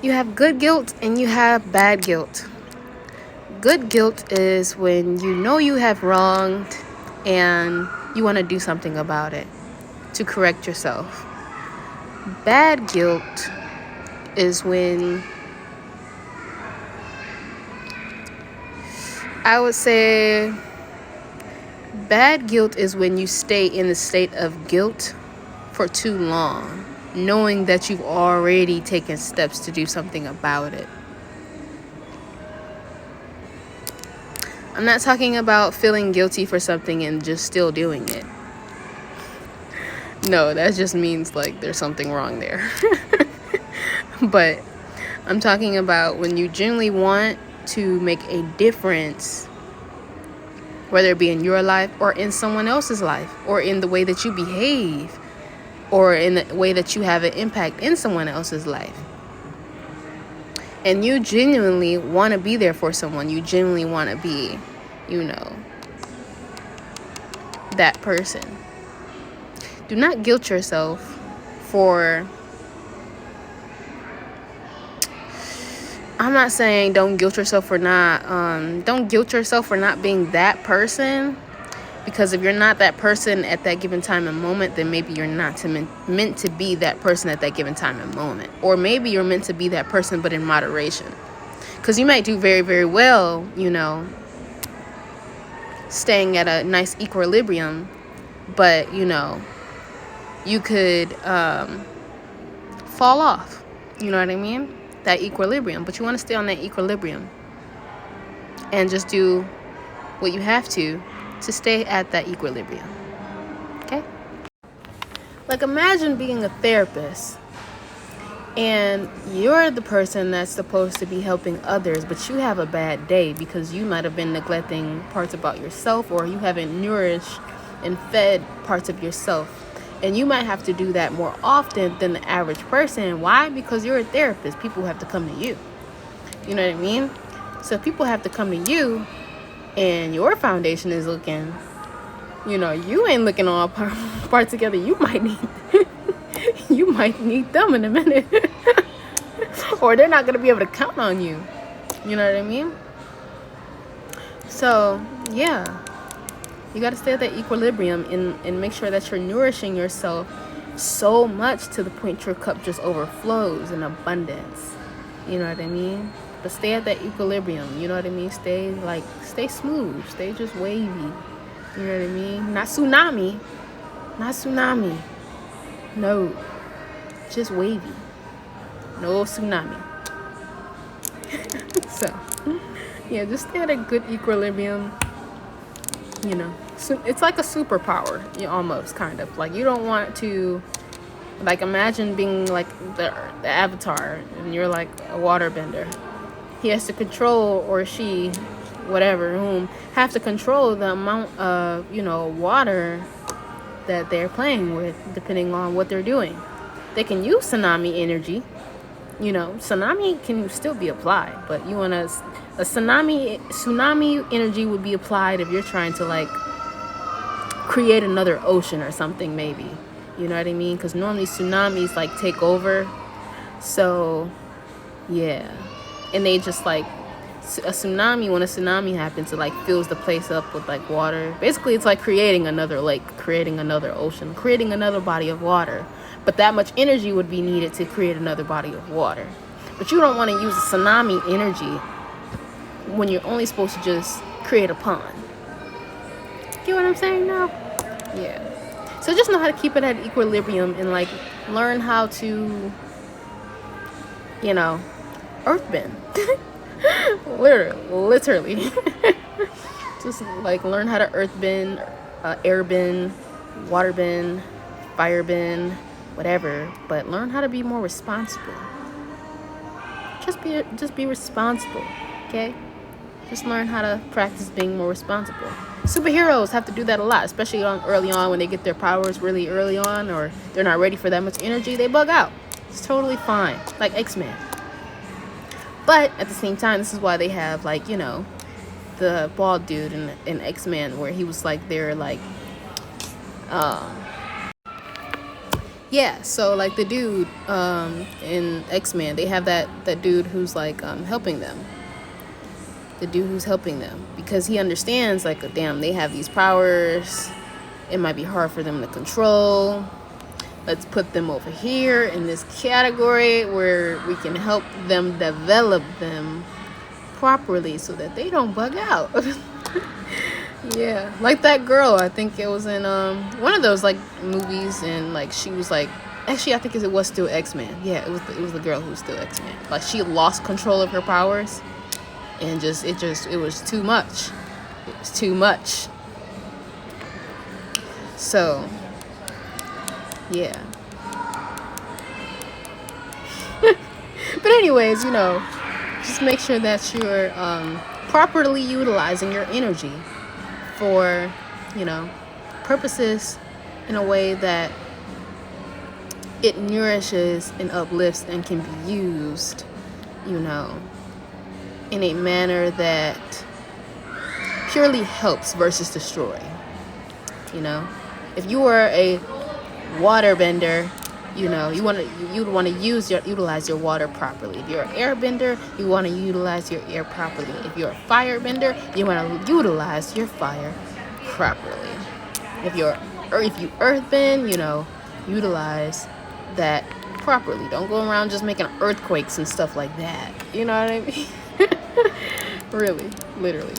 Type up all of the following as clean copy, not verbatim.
You have good guilt and you have bad guilt. Good guilt is when you know you have wronged and you want to do something about it to correct yourself. Bad guilt is when I would say bad guilt is when you stay in the state of guilt for too long, knowing that you've already taken steps to do something about it. I'm not talking about feeling guilty for something and just still doing it. No, that just means like there's something wrong there. But I'm talking about when you genuinely want to make a difference, whether it be in your life or in someone else's life, or in the way that you behave, or in the way that you have an impact in someone else's life. And you genuinely want to be there for someone. You genuinely want to be, that person. Do not guilt yourself for... I'm not saying don't guilt yourself for not being that person, because if you're not that person at that given time and moment, then maybe you're not meant to be that person at that given time and moment. Or maybe you're meant to be that person, but in moderation. Because you might do very, very well, staying at a nice equilibrium, but, you could fall off. You know what I mean? That equilibrium. But you want to stay on that equilibrium and just do what you have to stay at that equilibrium. Okay? Like, imagine being a therapist and you're the person that's supposed to be helping others, but you have a bad day because you might have been neglecting parts about yourself, or you haven't nourished and fed parts of yourself. And you might have to do that more often than the average person. Why? Because you're a therapist. People have to come to you. You know what I mean? So if people have to come to you and your foundation is looking, you ain't looking all part together. You might need them in a minute. Or they're not going to be able to count on you. You know what I mean? So, yeah. You got to stay at that equilibrium and make sure that you're nourishing yourself so much to the point your cup just overflows in abundance. You know what I mean? But stay at that equilibrium. You know what I mean? Stay smooth. Stay just wavy. You know what I mean? Not tsunami. No. Just wavy. No tsunami. So, yeah, just stay at a good equilibrium. So it's like a superpower, almost, kind of. Like, you don't want to, like, imagine being like the Avatar and you're like a waterbender. He has to control, or she, whatever, whom, have to control the amount of, water that they're playing with, depending on what they're doing. They can use tsunami energy. Tsunami can still be applied, but you want a tsunami energy would be applied if you're trying to, like, create another ocean or something, maybe. You know what I mean? Because normally tsunamis, like, take over. So, yeah. And they just, like, when a tsunami happens, it, like, fills the place up with, like, water. Basically, it's like creating another lake, creating another ocean, creating another body of water. But that much energy would be needed to create another body of water. But you don't want to use a tsunami energy when you're only supposed to just create a pond. Get what I'm saying now? Yeah. So just know how to keep it at equilibrium and, like, learn how to, earthbend. Literally. Just, like, learn how to earthbend, airbend, waterbend, firebend, whatever. But learn how to be more responsible. Just be responsible, okay? Just learn how to practice being more responsible. Superheroes have to do that a lot, especially early on when they get their powers really early on, or they're not ready for that much energy. They bug out. It's totally fine, like X-Men. But at the same time, this is why they have, like, the bald dude in X-Men, where he was like, they're like, Yeah, so like the dude in X-Men, they have that dude who's like helping them. The dude who's helping them because he understands like, damn, they have these powers. It might be hard for them to control. Let's put them over here in this category where we can help them develop them properly so that they don't bug out. Yeah, like that girl, I think it was in one of those like movies, and like she was like, actually I think it was still X-Men. Yeah, it was the girl who was still X-Men. Like she lost control of her powers, and it was too much. It was too much. So yeah. But anyways, just make sure that you're properly utilizing your energy for, purposes in a way that it nourishes and uplifts and can be used, in a manner that purely helps versus destroy. If you were a waterbender, you'd want to utilize your water properly. If you're an airbender, you want to utilize your air properly. If you're a firebender, you want to utilize your fire properly. If you earthbend, utilize that properly. Don't go around just making earthquakes and stuff like that. You know what I mean? Really, literally.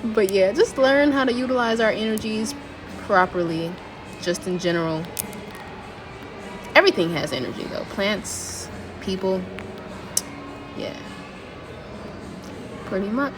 But yeah, just learn how to utilize our energies properly. Just in general, everything has energy though. Plants, people, yeah, pretty much.